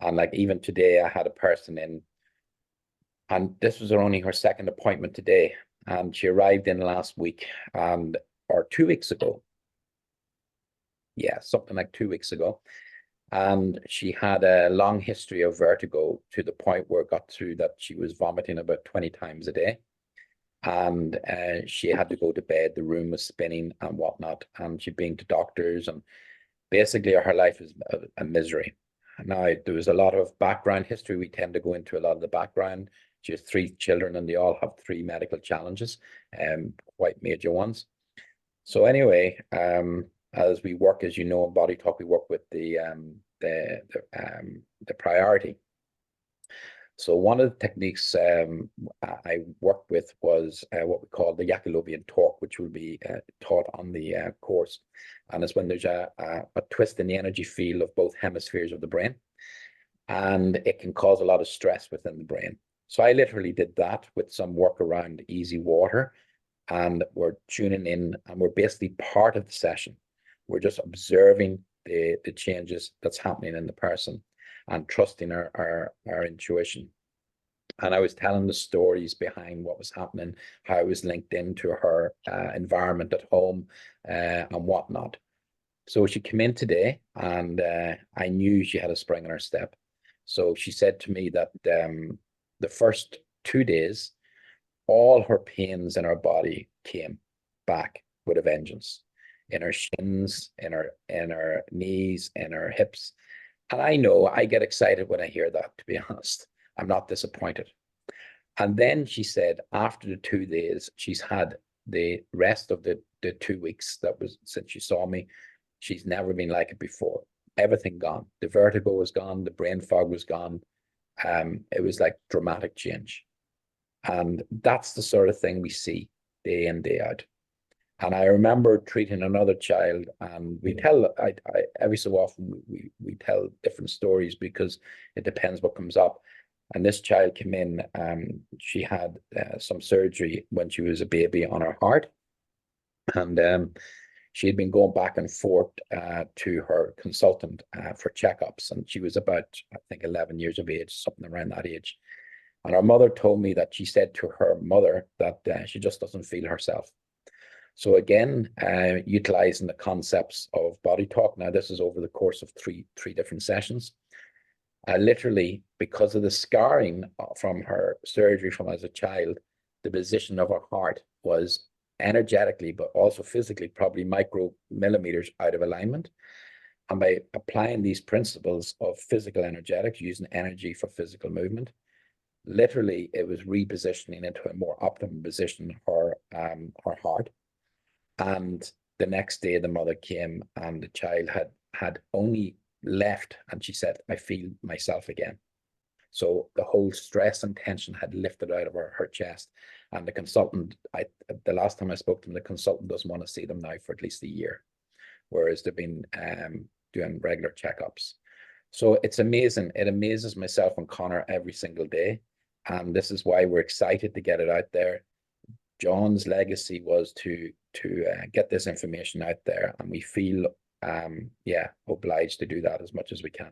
And like even today, I had a person in, and this was only her second appointment today. And she arrived in last week and or 2 weeks ago. Yeah, something like 2 weeks ago. And she had a long history of vertigo to the point where it got through that she was vomiting about 20 times a day. And she had to go to bed. The room was spinning and whatnot. And she'd been to doctors, and basically her life is a misery. Now, there was a lot of background history. We tend to go into a lot of the background. She has 3 children, and they all have 3 medical challenges, quite major ones. So anyway, as we work, as you know, in BodyTalk, we work with the priority. So one of the techniques I worked with was what we call the Yakilovian torque, which will be taught on the course. And it's when there's a twist in the energy field of both hemispheres of the brain, and it can cause a lot of stress within the brain. So I literally did that with some work around easy water, and we're tuning in, and we're basically part of the session. We're just observing the changes that's happening in the person and trusting our intuition. And I was telling the stories behind what was happening, how it was linked into her environment at home and whatnot. So she came in today, and I knew she had a spring in her step. So she said to me that the first 2 days, all her pains in her body came back with a vengeance, in her shins, in her knees, in her hips. And I know I get excited when I hear that, to be honest. I'm not disappointed. And then she said after the 2 days, she's had the rest of the 2 weeks that was since she saw me, she's never been like it before. Everything gone. The vertigo was gone. The brain fog was gone. It was like dramatic change. And that's the sort of thing we see day in, day out. And I remember treating another child, and we tell, every so often we tell different stories because it depends what comes up. And this child came in, she had some surgery when she was a baby on her heart. And she had been going back and forth to her consultant for checkups. And she was about, I think, 11 years of age, something around that age. And her mother told me that she said to her mother that she just doesn't feel herself. So again, utilizing the concepts of BodyTalk. Now, this is over the course of three different sessions. Literally, because of the scarring from her surgery from as a child, the position of her heart was energetically, but also physically, probably micromillimeters out of alignment. And by applying these principles of physical energetics, using energy for physical movement, literally it was repositioning into a more optimum position her heart. And the next day the mother came, and the child had only left, and she said, I feel myself again. So the whole stress and tension had lifted out of her chest. And the consultant, the last time I spoke to them, the consultant doesn't want to see them now for at least a year, whereas they've been doing regular checkups. So it's amazing. It amazes myself and Conor every single day. And this is why we're excited to get it out there. John's legacy was to get this information out there, and we feel obliged to do that as much as we can.